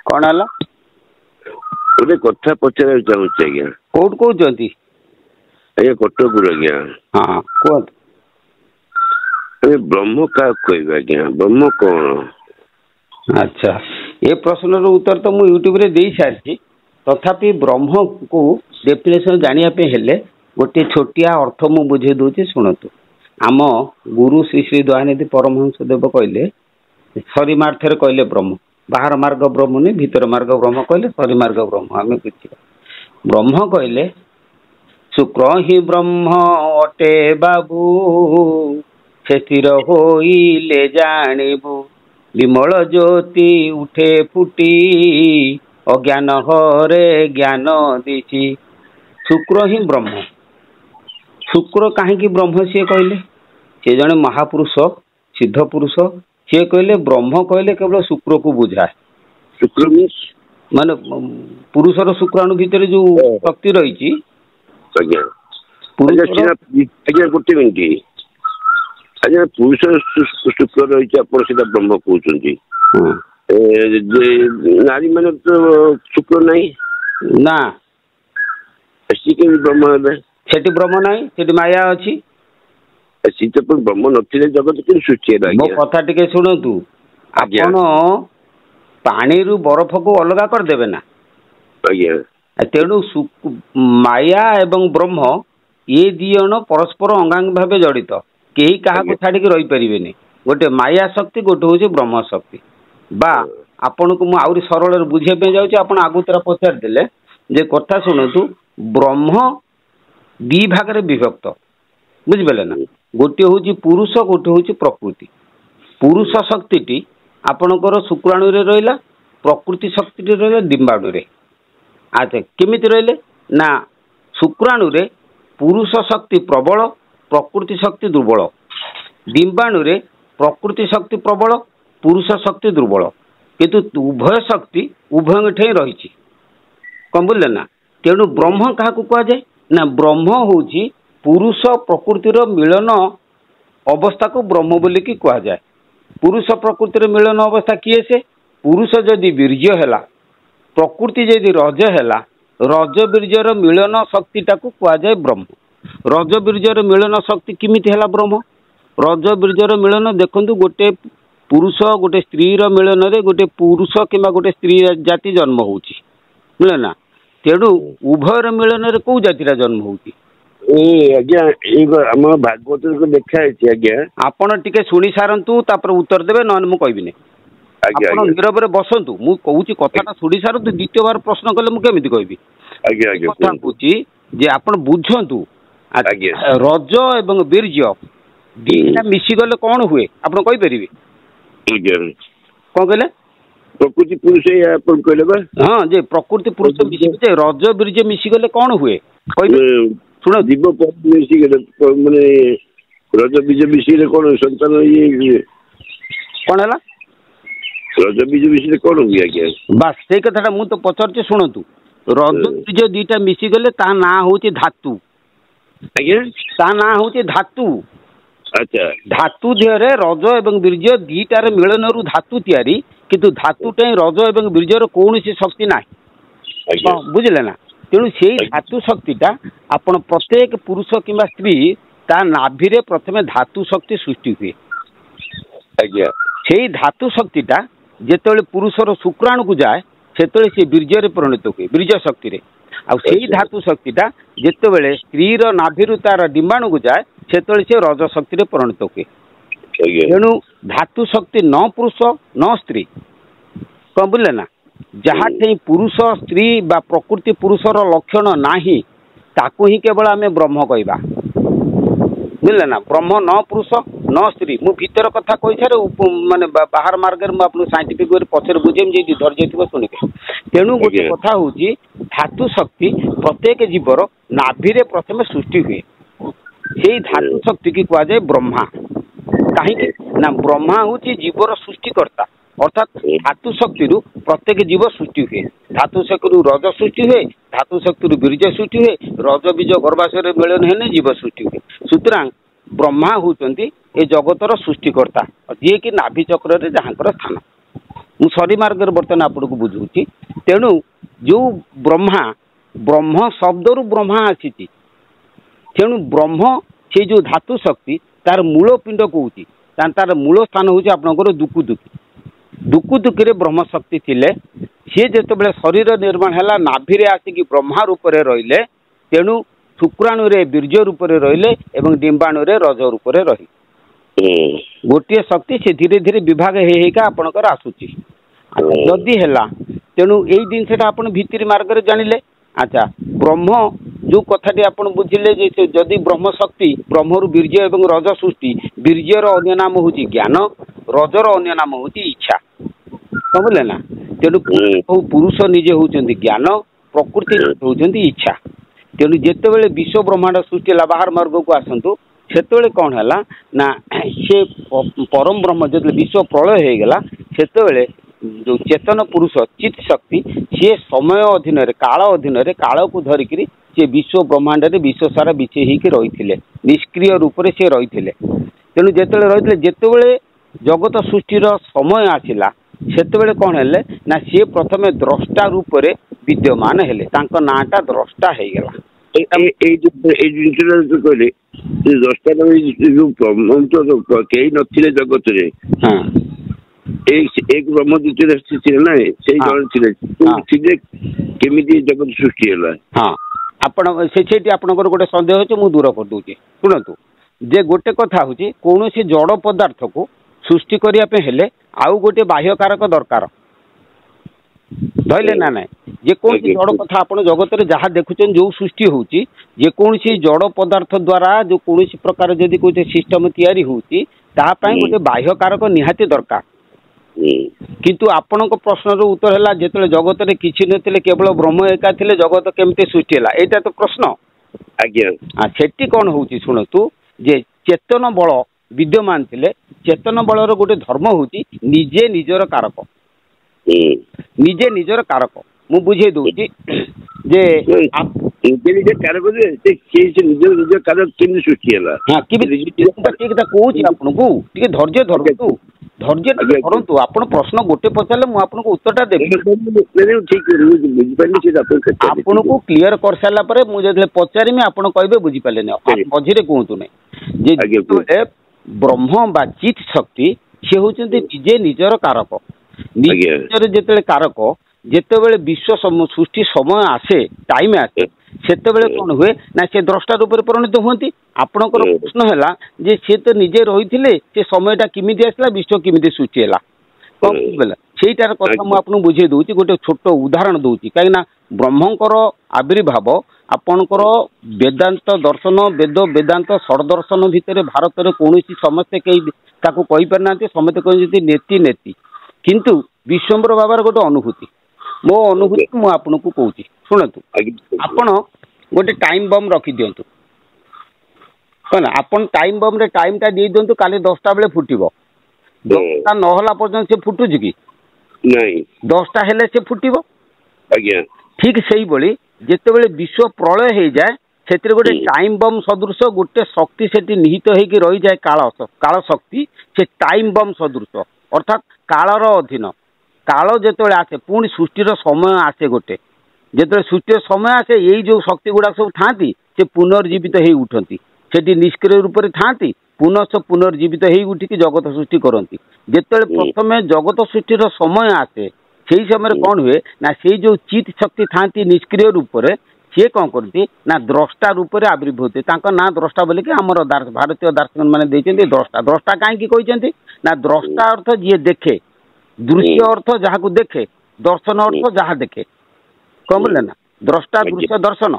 कौन है गोटे कथा पचार चाहूँ आज्ञा कौट कहते आज्ञा कटक आज्ञा हाँ कहते ब्रह्म क्या कह आज्ञा ब्रह्म कौन अच्छा ये प्रश्न उत्तर तो मुझे यूट्यूब रे दे सारी तथापि ब्रह्म को डेफिनेशन जानापी हेले गोटे छोटिया अर्थ मु बुझे दूसरी शुणु आम गुरु श्री श्री दयानिधि परमहंस देव कहले सरी मार्थे कहले ब्रह्म बाहर मार्ग ब्रह्म नहीं भीतर मार्ग ब्रह्म कहले सरी मार्ग ब्रह्म आम बुझा ब्रह्म कहले शुक्र ही ब्रह्म अटे बाबू से स्थिर होइले जानिबू विमल ज्योति उठे फुटी अज्ञान हरे ज्ञान दीची शुक्र ही ब्रह्म शुक्र कहीं ब्रह्म सी कहले सी जड़े महापुरुष सिद्ध पुरुष सी कहले ब्रह्म कहले केवल शुक्र को बुझाए शुक्र माने पुरुषर शुक्राणु भितर जो शक्ति रही गोटे मिनिट आज्ञा पुरुष शुक्र रही ब्रह्म कहते नारी मान तो शुक्र नहीं ना के ब्रह्म सेठी ब्रह्म नहीं सेठी माया अच्छी सी तो ब्रह्म नथिले जगत के सृष्टि मो कथा टिके शुणु आपण पानी रु बरफ को अलग करदेवे ना तेणु माया एवं ब्रह्म ये दी जन परस्पर अंगांग भाव जड़ित कहीं क्या छाड़ी रही पारे गोटे माया शक्ति गोटे हूँ ब्रह्म शक्ति बा आपण को मुझे सरल बुझे जाऊँ आप आगुतरा पचारिदे जे कथा शुणु ब्रह्म दी भाग विभक्त बुझिपारे ना गोटे हूँ पुरुष गोटे हूँ प्रकृति पुरुष शक्ति आपणकर शुक्राणु रहा प्रकृति शक्ति रहा डिम्बाणु अच्छा केमी रहिले ना शुक्राणु पुरुष शक्ति प्रबल प्रकृति शक्ति दुर्बल डिम्बाणु प्रकृति शक्ति प्रबल पुरुष शक्ति दुर्बल किंतु उभय शक्ति उभय ठे रही कौन बोले ना तेणु ब्रह्म क्या कहुए ना ब्रह्म हूँ पुरुष प्रकृतिर मिलन अवस्था को ब्रह्म बोलिकी कहुए पुरुष प्रकृतिर मिलन अवस्था किए से पुरुष जदि वीर्य है प्रकृति जदि रज है रज वीर्यर मिलन शक्ति टाक कहुए ब्रह्म रज वीर्यर मिलन शक्ति किमिति है ब्रह्म रज वीर्यर मिलन देखु गोटे पुरुष गोटे स्त्री मिलन रे गोटे पुरुष किंबा गोटे स्त्री जाति जन्म होची मिले ना तेणु उभयर मिलन रे कौ जाति जन्म होची भागवत को देखा है आपण टिके सुनी सारंतु तापर उत्तर देबे न मु कहबिनी आपण नीरव रे बसंतु मु कहूची कथाटा सुनी सारंतु द्वितीय बार प्रश्न कले मु केमिति कहबी कथा कहूची जे आपण बुझंतु रज एवं वीर्य दीटा मिसी गले कौन हुए आप कही पारे कौन कहले प्रकृति पुरुष कहले हाँ जे प्रकृति पुरुष मिसी रज वीर्य मिसी गले कौन हुए शुण जीव मिसी गले माने रज बीज मिसी कौन संतान ये कौन है रज बीज मिसी कौन हुए आज्ञा बास से कथा मु तो पचार शुणु रज बीज दीटा मिसी गले ता ना हूँ धातु आज्ञा ता ना हूँ धातु अच्छा धातु देहरे रज एवं वीर्य दीटार मिलन रु धातु तैयारी किंतु धातु रज एवं वीर्यर कौन शक्ति ना बुझले ना तेणु से धातु शक्तिटा आपण प्रत्येक पुरुष किंबा स्त्री ता नाभि रे प्रथमे धातु शक्ति सृष्टि हुए से धातु शक्तिटा जेतेबेले पुरुषर शुक्राणु को जाए सेतेबेले से वीर्य परिणत हुए वीर्य शक्ति रे आ सेही धातु शक्तिटा जेतेबेले स्त्री नाभि तार डिम्बाणु को जाए सेतेबेले से रज शक्ति रे परिणत हुए तेणु धातु शक्ति न पुरुष न स्त्री कौन बोले ना जहाँ पुरुष स्त्री बा प्रकृति पुरुषर लक्षण नाही ताकू ही केवल आम ब्रह्म कहवा बुझे ना ब्रह्म न पुरुष न स्त्री मु भीतर कथा कही सारे माने बाहर मार्ग साइंटिफिक वे पचर बुझेमी जी धैर्य थी शुणिके तेणु गोटे कथा हूँ धातु शक्ति प्रत्येक जीवर नाभि रे प्रथम सृष्टि हुए से धातु शक्ति की कहुए ब्रह्मा कहीं ना ब्रह्मा हूँ जीवर सृष्टिकर्ता अर्थात धातु शक्ति प्रत्येक जीव सृष्टि हुए धातु शक्ति रज सृष्टि हुए धातु शक्ति बीर्ज सृष्टि हुए रज बीज गर्भाशय मिलन है जीव सृष्टि हुए सुतरां ब्रह्मा होती ए जगतर सृष्टिकर्ता जी कि नाभि चक्र जहाँ स्थान मु सरी मार्ग बर्तमान आपको बुझुची तेणु जो ब्रह्मा ब्रह्म शब्द रु ब्रह्मा आसी तेणु ब्रह्म से जो धातु शक्ति तार मूल पिंड कौन तार मूल स्थान हूँ आपंकर दुकुदुकी रे ब्रह्म शक्ति थिले सी जो शरीर निर्माण है नाभि आसिक ब्रह्मा रूप से रहिले तेणु शुक्राणु रे बीर्ज रूप से रहिले एवं डिंबाणु रे रज रूप से रही गोटे शक्ति से धीरे धीरे विभाग होगा आपणकर आसूची जदि है तेणु यही जिनसा आप भित्री मार्ग जानिले अच्छा ब्रह्म जो कथाटी आप बुझिले जदि ब्रह्म शक्ति ब्रह्मरु बीर्ज एवं रज सृष्टि बीर्जर अन्य नाम हूँ ज्ञान रजर अन्य नाम हूँ इच्छा समझे ना तेणु पुरुष निजे होती ज्ञान प्रकृति होती इच्छा तेणु जितेबाला विश्व ब्रह्मांड सृष्टि है बाहर मार्ग को आसतु से कौन है ना से परम ब्रह्म जो विश्व प्रलय हो गला से जो चेतन पुरुष चित शक्ति सी समय अधीन काल अधीन काल को धरिक सी विश्व ब्रह्मांड में विश्व सारा बिछे रही निष्क्रिय रूप से रही तेणु जिते रही जितेबाला जगत सृष्टिर समय आसला से कौन है ना सी प्रथम द्रष्टा रूप से विद्यमान हेले नाटा द्रष्टा हो गला कहले दसटा जो ब्रह्म कई नथिले जगत रे एक ब्रह्म द्वितीय स्थिति ना से जन केमिति जगत सृष्टि है हाँ आपण से आपनकर गोटे संदेह अच्छे मुझे दूर कर दूची शुणु जे गोटे कथा हूँ कौन सी जड़ पदार्थ को सृष्टि करने हेले आउ गोटे बाह्य कारक दरकार धरले ना ना जेकोसी जड़ कथा आप जगत में जहाँ देखुन जो सृष्टि होची जेकोसी जड़ पदार्थ द्वारा जो कौन प्रकार जदि कोई सिस्टम तैयारी होती गोटे बाह्य कारक निहाती दरकार किंतु आपण प्रश्न उत्तर है जो जगत में किसी नथिले केवल ब्रह्म एका थिले जगत केमती सृष्टि है यहाँ तो प्रश्न आज्ञा सेठी कौन हूँ शुणु जे चेतन बल विद्यमान थिले चेतन बलर गोटे धर्म हूँ निजे निजर कारक निजे निजर कारक मु बुझे दूची जे निजे कारक निज कारक केमती सृष्टि है हाँ ठीक कहूँ आपको टे धैर्य धरतु धैर्य धरतु आप प्रश्न गोटे पचारे मुझे उत्तरटा देवी आपन को क्लीयर कर सारापर मुझे पचारि आप कहे बुझीपारे मझे कहतु ना ब्रह्म बा चित शक्ति सी हूँ निजे निजर कारक निजर जिते कारक जितेबाला विश्व सृष्टि समय आसे टाइम आसे सेतेबेले कौन हुए ना से द्रष्टा रूप में परिणत हुए आपणकर प्रश्न है जे सी तो निजे रही से समयटा किमिति आसला विश्व किमिति सृष्टि है कौन बोला सेटार कथा मुझे बुझे दूसरी गोटे छोट उदाहरण दूसरी कहीं ब्रह्मंकर आविर्भाव आपणकर वेदांत दर्शन वेद वेदांत षडदर्शन भितर भारत में कौन समस्ते कहीं कहीपर ना समस्ते कहते नेति नेति किंतु विश्वम्बर बाबार गोटे अनुभूति मो अनुभूति मु आपको कहूँ शुणु आपण गोटे टाइम बम रखी दिंतु है ना आप टाइम बम रे टाइमटा दे दिंतु काली 10टा बेले फुटब 10टा नहला पर्यंत से फुटुची कि नहीं 10टा हेले से फुटब ठीक से ही जितेबाला विश्व प्रलय हो जाए से गोटे टाइम बम सदृश गोटे शक्ति से निहित होगी रही जाए काल शक्ति से टाइम बम सदृश अर्थात कालर अधीन काल जो आसे पुणी सृष्टिर समय आसे गोटे जो सृष्टि समय आसे यही जो शक्ति गुड़ा सब था से पुनर्जीवित हो उठती से निष्क्रिय रूप से था पुनः पुनर्जीवित हो उठिक जगत सृष्टि करती जिते प्रथम जगत सृष्टिर समय आसे से समय कौन हुए ना से जो चित शक्ति था निष्क्रिय रूप से सी कौन करती ना द्रष्टा रूप से आविर्भूत ना द्रष्टा बोल कि आम भारतीय दार्शनिक मैंने द्रष्टा द्रष्टा कहीं कहते ना द्रष्टा अर्थ जी देखे दृश्य अर्थ जहाँ को देखे दर्शन अर्थ जहाँ देखे कौन बोले ना द्रष्टा दृश्य दर्शन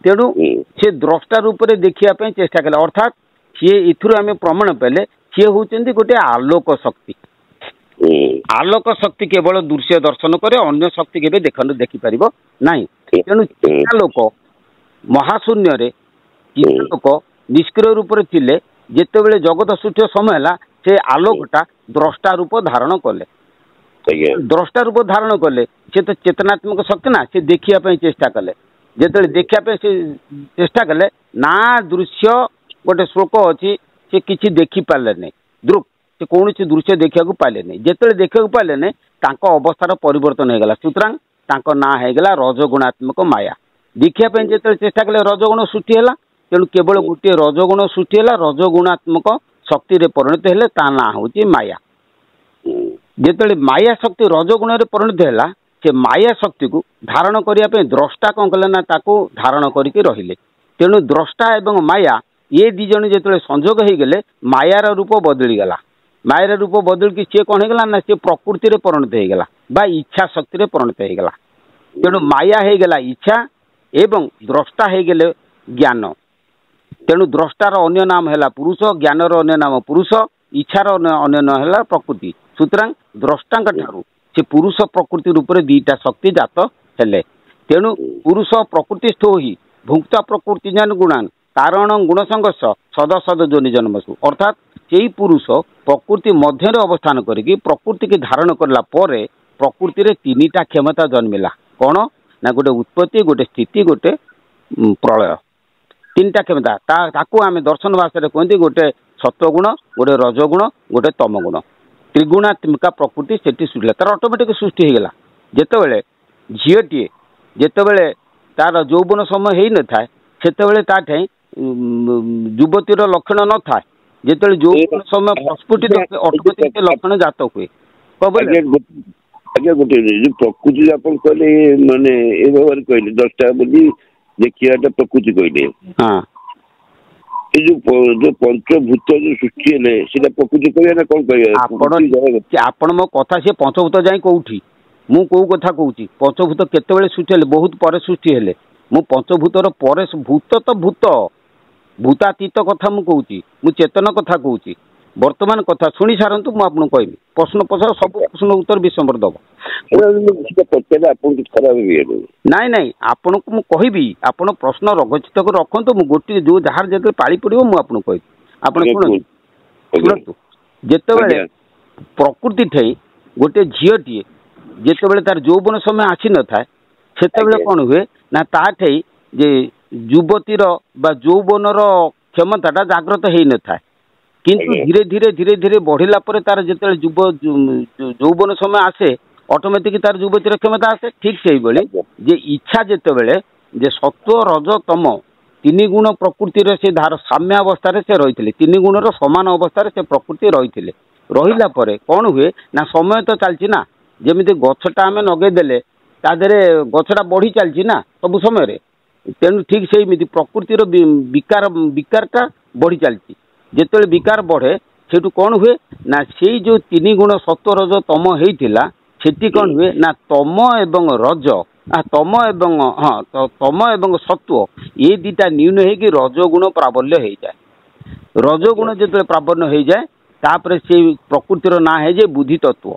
तेणु से द्रष्टा रूप से देखा चेष्टा कले अर्थात सी इथुर आम प्रमाण पाइले सी हूँ गोटे आलोक शक्ति आलोक शक्ति केवल दृश्य दर्शन करे अन्य शक्ति के देखिपर ना तेणु चिता लोक महाशून्य चिता लोक निष्क्रिय रूप से थिले जितेबाला जगत सृष्टि समय है से आलोकटा द्रष्टा रूप धारण कले द्रष्टा रूप धारण कले से तो चेतनात्मक शक्ति ना से देखा चेष्टा कले जिते देखापी चेष्टा कले ना दृश्य गोटे श्लोक अच्छी से किसी देखिपारे नहीं दृक् से कौन दृश्य देखा पाइले जिते देखा पाइले अवस्थार परिवर्तन हो गला सुतरां ना होगा रजगुणात्मक माया देखा जो चेष्टा कले रजगुण सृष्टि है तेणु केवल गोटे रजगुण सृष्टि है रजगुणात्मक शक्ति रे परिणत है ता ना हूँ माया जिते माया शक्ति रजगुण परिणत है से माया शक्ति को धारण करने द्रष्टा कौन कले ना ताको धारण करके रहिले तेणु द्रष्टा एवं माया ये दी जन जो संजोग हो गले मायार रूप बदलीगला मायार रूप बदल की सी कौन होगा ना सी प्रकृति रे परिणत होगा बा इच्छा शक्ति रे परिणत होगा तेणु माया हो गला इच्छा एवं द्रष्टा हो गले ज्ञान तेणु द्रष्टार अन्य नाम है पुरुष ज्ञानर अन्य नाम पुरुष इच्छार अन्य नाम है प्रकृति सुतरां द्रष्टा से पुरुष प्रकृति रूप में दीटा शक्ति जात हेले तेणु पुरुष प्रकृतिस्थ ही भुक्ता प्रकृति ज्ञान गुणान कारण गुण संघर्ष सद सद जोनि जन्मसु अर्थात से पुरुष प्रकृति मध्य अवस्थान करके प्रकृति की धारण करला परे प्रकृति रे तीनिटा क्षमता जन्मिला कौन ना गोटे उत्पत्ति गोटे स्थिति गोटे प्रलय तीनटा क्षमता ताकू आम दर्शन भाषा कहते गोटे सत्वगुण गोटे रजगुण गोटे तमगुण त्रिगुणात्मिका प्रकृति से सृष्टि तार ऑटोमेटिक सृष्टि होगा जितेबले झीटीए जितेबले तार यौवन समय हो न था से युवतीर लक्षण न था जिते यौवन समय प्रस्फुटित ऑटोमेटिक लक्षण जात हुए गोटे प्रकृति आप कहले माने ए व्यवहार कहले 10टा बोली देखिए प्रकृति कहले हाँ जो पंचभूत जो सृष्टि है प्रकृति कह ना कौन आपण मो कथा से पंचभूत जाए कौटी मु कौ कथा कहूँ पंचभूत केतबेले सृष्टि हेले बहुत पर सृष्टि हेले मु पंचभूतर पर भूत तो भूत भूतातीत कथा मु कहूँ मु चेतन कथा कहूँ वर्तमान कथा शुणी सारंतु मु आपन कहबी प्रश्न पचार सब प्रश्न उत्तर विषमर दब नाई नाई आपन को मु कहबी आपन प्रश्न रगचित कर रखंतु मु गोटी जो जहार जते पाली पड़िबो मु आपन कहबी आपन शुणतु जेतेबेले प्रकृति ठई गोटे झीटी जेतेबेले तार यौवन समय आसी न थाए सेतेबेले कोन हुए ना ता ठई जे युवतीर बा यौवनर क्षमताटा जागृत हेई न थाए किंतु धीरे धीरे धीरे धीरे बढ़िला पर तार जिते यौवन समय आसे ऑटोमेटिक तार युवतीर क्षमता आसे ठीक से जे इच्छा जितेबले जे सत्व रज तम तीन गुण प्रकृतिर से धार साम्य अवस्था से रही तीन गुणर समान अवस्था से प्रकृति रही रहिला परे कौन हुए ना समय तो चलती ना जमी गछटा आम नगेदेले तादे गछटा बढ़ी चलती ना सब समय तेणु ठीक से प्रकृतिर विकार विकारटा बढ़ी चलती जिते विकार बढ़े से कौन हुए ना से जो तीन गुण सत्व रज तम होता से कौन हुए ना तम एवं रज तम एवं हाँ तम एवं सत्व ये दीटा न्यून हो रजगुण प्राबल्य हो जाए रजगुण जो प्राबल्य हो जाए तापर से प्रकृतिर ना है जे बुद्धि तत्व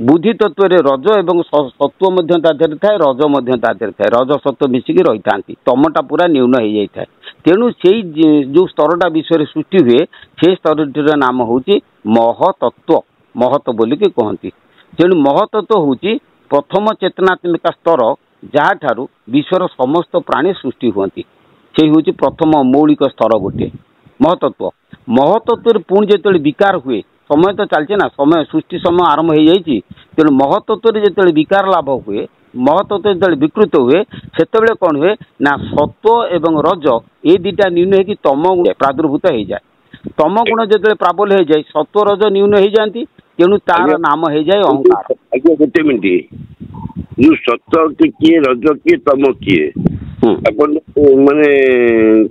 बुद्धि तत्व रे रज एवं सत्व मध्य तादेहरे थाए रज मध्य तादेहरे थाए रज सत्व मिसिकी रही था तमटा पूरा न्यून हो जाए तेणु से जो स्तरटा विषय सृष्टि हुए से स्तरटीर नाम हूँ महतत्व महत बोलिकी कहती तेणु महतत्व हूँ प्रथम चेतनात्मिका स्तर जहाँ ठारू विश्वर समस्त प्राणी सृष्टि हुंती से हूँ प्रथम मौलिक स्तर गोटे महतत्व महतत्व पुणी जो विकार हुए समय तो चलती ना समय सृष्टि समय आरंभ हो जाए तेणु महतत्व जो विकार लाभ हुए महतत्व जो विकृत हुए से कौन हुए ना सत्व एवं रज ये दीटा न्यून हो तम प्रादुर्भूत हो जाए तम गुण जो प्राबल्य हो जाए सत्व रज न्यून हो जाती तेणु तार नाम हो जाए अहंकार गोटे मिनट जो सत्व किए रज किए तम किए अपन माने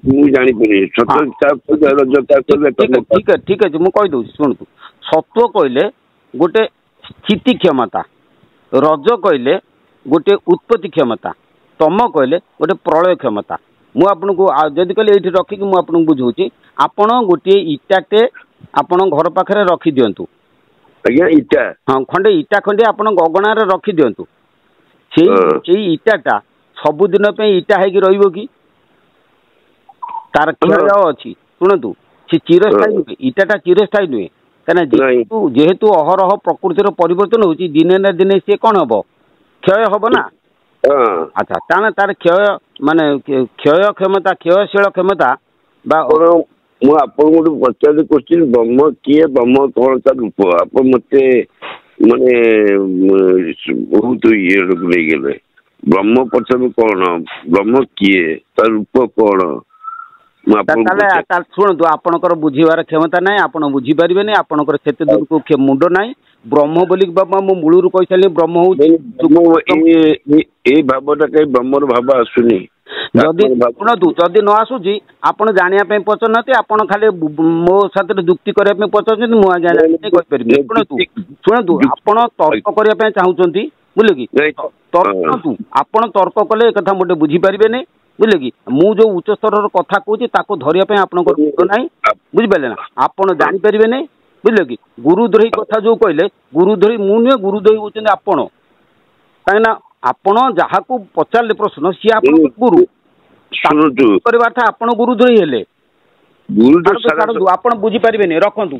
मु जानी पड़ी सत्व रज ठीक है मु कहि दउ सुनतु सत्व कहले गोटे स्थिति क्षमता रज कहले गोटे उत्पत्ति क्षमता तम कहले गोटे प्रलय क्षमता मु आपन को जदि कहले एठी रखी कि मु आपन बुझौची आपण गोटे इटाटे आपण घर पाखरे रखी दियंतु आज्ञा इटा हाँ खंडे इटा खंडे आपण गगना रे रखी दियंतु सेई इटाटा सबुदिन पे इटा है कि रहिबो कि तार क्षय अछि सुनतु से चिरस्थायी नुहे इटाटा चिरस्थायी नुहे कहना जेहेतु अहरह प्रकृतिर परिवर्तन होची दिने ना दिने से कौन हम क्षय हम ना अच्छा ताने तार क्षय माने क्षय क्षमता क्षयशील क्षमता बा ମୁଁ ଆପଣଙ୍କୁ ଗୋଟେ ପଚାରି କୋଶ୍ଚିନ୍ ବ୍ରହ୍ମ କିଏ ବ୍ରହ୍ମ କଣ ତା ରୂପ ଆପଣ ମତେ ମାନେ ବହୁତ ଇଏକୁ ନେଇଗଲେ। ବ୍ରହ୍ମ ପଛରେ କଣ ବ୍ରହ୍ମ କିଏ ତା ରୂପ କଣ? ଶୁଣନ୍ତୁ ଆପଣଙ୍କର ବୁଝିବାର କ୍ଷମତା ନାହିଁ ଆପଣ ବୁଝିପାରିବେନି ଆପଣଙ୍କର ସେତେ ଦୂରକୁ ମୁଣ୍ଡ ନାହିଁ। ବ୍ରହ୍ମ ବୋଲି ବାବା ମୁଁ ମୂଳରୁ କହିସାରିଲି ବ୍ରହ୍ମ ହଉଛି ଏଇ ଭାବଟା କାହିଁ ବ୍ରହ୍ମର ଭାବ ଆସୁନି। ଯଦି ଶୁଣନ୍ତୁ ଯଦି ନ ଆସୁଛି ଆପଣ ଜାଣିବା ପାଇଁ ପଚାରୁନାହାନ୍ତି ଆପଣ ଖାଲି ମୋ ସାଥିରେ ଯୁକ୍ତି କରିବା ପାଇଁ ପଚାରୁଛନ୍ତି ମୁଁ ଆଜ୍ଞା କହିପାରିବି। ଶୁଣନ୍ତୁ ଆପଣ ତର୍କ କରିବା ପାଇଁ ଚାହୁଁଛନ୍ତି ବୁଝିଲେ କି ତର୍କ ଆପଣ ତର୍କ କଲେ ଏ କଥା ମୋଟେ ବୁଝିପାରିବେନି ବୁଝିଲେ କି ମୁଁ ଯୋଉ ଉଚ୍ଚ ସ୍ତରର କଥା କହୁଛି ତାକୁ ଧରିବା ପାଇଁ ଆପଣଙ୍କର ମୁଣ୍ଡ ନାହିଁ ବୁଝିପାରିଲେ ନା ଆପଣ ଜାଣିପାରିବେନି ବୁଝିଲେ କି ଗୁରୁଦ୍ରୋହୀ କଥା ଯୋଉ କହିଲେ ଗୁରୁଦ୍ରୋହୀ ମୁଁ ନୁହେଁ ଗୁରୁଦ୍ରୋହୀ ହଉଛନ୍ତି ଆପଣ କାହିଁକିନା ଆପଣ ଯାହାକୁ ପଚାରିଲେ ପ୍ରଶ୍ନ ସିଏ ଆପଣଙ୍କ ଗୁରୁ କରିବା ଆପଣ ଗୁରୁଦ୍ରୋହୀ ହେଲେ ଆପଣ ବୁଝିପାରିବେନି ରଖନ୍ତୁ।